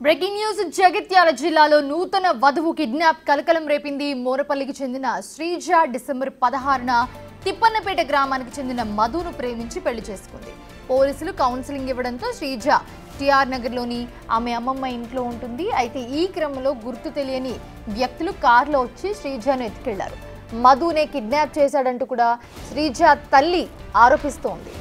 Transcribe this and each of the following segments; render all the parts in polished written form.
Breaking news Jagtial జిల్లాలో నూతన వధువు కిడ్నాప్ కలకలం రేపింది. మోరపల్లికి చెందిన శ్రీజ డిసెంబర్ 16న తిప్పన్నపేట గ్రామానికి చెందిన మధును ప్రేమించి పెళ్లి చేసుకుంది. పోలీసులు కౌన్సిలింగ్ ఇవ్వడంతో శ్రీజ టిఆర్ నగర్లోని ఆమె అమ్మమ్మ ఇంట్లో ఉంటుంది. అయితే ఈ క్రమంలో గుర్తు తెలియని వ్యక్తులు కారులో వచ్చి శ్రీజను ఎత్తుకెళ్లారు. మధునే కిడ్నాప్ చేశాడంటూ కూడా శ్రీజ తల్లి ఆరోపిస్తోంది.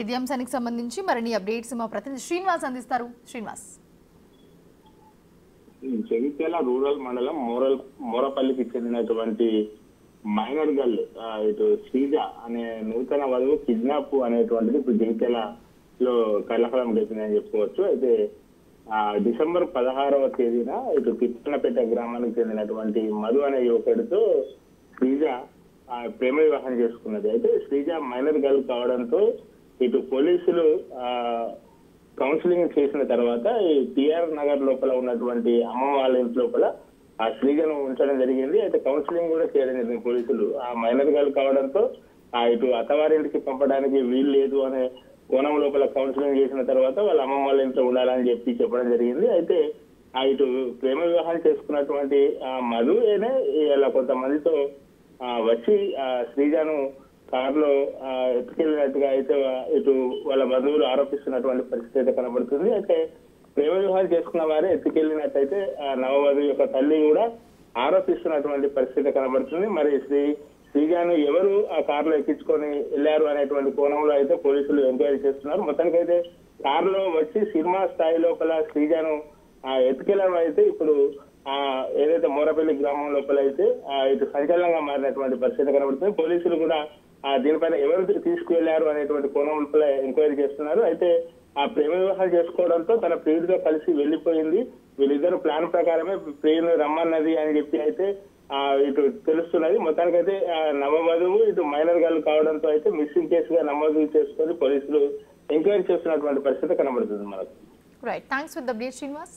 ఇదే అంశానికి సంబంధించి మరిన్ని అప్డేట్స్ మా ప్రతినిధి శ్రీనివాస్ అందిస్తారు. శ్రీనివాస్, జగిత్యాల రూరల్ మండలం మోరపల్లికి చెందినటువంటి మైనర్ గర్ల్ ఇటు శ్రీజ అనే నూతన వధువు కిడ్నాప్ అనేటువంటిది ఇప్పుడు జగిత్యాలలో కలకలం రేపిందని చెప్పుకోవచ్చు. అయితే డిసెంబర్ 16వ తేదీన ఇటు తిప్పన్నపేట గ్రామానికి చెందినటువంటి మధు అనే యువకుడితో శ్రీజ ప్రేమ వివాహం చేసుకున్నది. అయితే శ్రీజ మైనర్ గర్ల్ కావడంతో ఇటు పోలీసులు కౌన్సిలింగ్ చేసిన తర్వాత ఈ టిఆర్ నగర్ లోపల ఉన్నటువంటి అమ్మమ్మ వాళ్ళ ఇంటి లోపల ఆ శ్రీజను ఉంచడం జరిగింది. అయితే కౌన్సిలింగ్ కూడా చేయడం జరిగింది పోలీసులు. ఆ మైనర్ గర్ల్ కావడంతో ఇటు అత్తవారింటికి పంపడానికి వీలు లేదు అనే కోణం లోపల కౌన్సిలింగ్ చేసిన తర్వాత వాళ్ళ అమ్మమ్మ వాళ్ళ ఇంట్లో ఉండాలని చెప్పడం జరిగింది. అయితే ఇటు ప్రేమ వివాహం చేసుకున్నటువంటి మధు ఇలా కొంతమందితో వచ్చి శ్రీజను కారులో ఎత్తుకెళ్ళినట్టుగా అయితే ఇటు వాళ్ళ బంధువులు ఆరోపిస్తున్నటువంటి పరిస్థితి అయితే కనబడుతుంది. అయితే ప్రేమ వివాహాలు చేసుకున్న వారే ఎత్తుకెళ్ళినట్టయితే నవవధువు యొక్క తల్లి కూడా ఆరోపిస్తున్నటువంటి పరిస్థితి కనబడుతుంది. మరి శ్రీజాను ఎవరు ఆ కారులో ఎక్కించుకొని వెళ్ళారు అనేటువంటి కోణంలో అయితే పోలీసులు ఎంక్వైరీ చేస్తున్నారు. మొత్తానికైతే కారులో వచ్చి సినిమా స్థాయి లోపల శ్రీజాను ఎత్తుకెళ్ళడం అయితే ఇప్పుడు ఏదైతే మోరపల్లి గ్రామం లోపల అయితే ఇటు సంచలనంగా మారినటువంటి పరిస్థితి కనబడుతుంది. పోలీసులు కూడా దీనిపైన ఎవరు తీసుకువెళ్లారు అనేటువంటి కోణం లోపల ఎంక్వైరీ చేస్తున్నారు. అయితే ఆ ప్రేమ వివాహాలు చేసుకోవడంతో తన ప్రియుడితో కలిసి వెళ్లిపోయింది. వీళ్ళిద్దరు ప్లాన్ ప్రకారమే ప్రియుని రమ్మన్నది అని చెప్పి అయితే ఇటు తెలుస్తున్నది. మొత్తానికైతే నవవధువు ఇటు మైనర్ గర్ల్ కావడంతో అయితే మిస్సింగ్ కేసుగా నమోదు చేసుకొని పోలీసులు ఎంక్వైరీ చేస్తున్నటువంటి పరిస్థితి కనబడుతుంది మనకు. Right, thanks for the update Srinivas.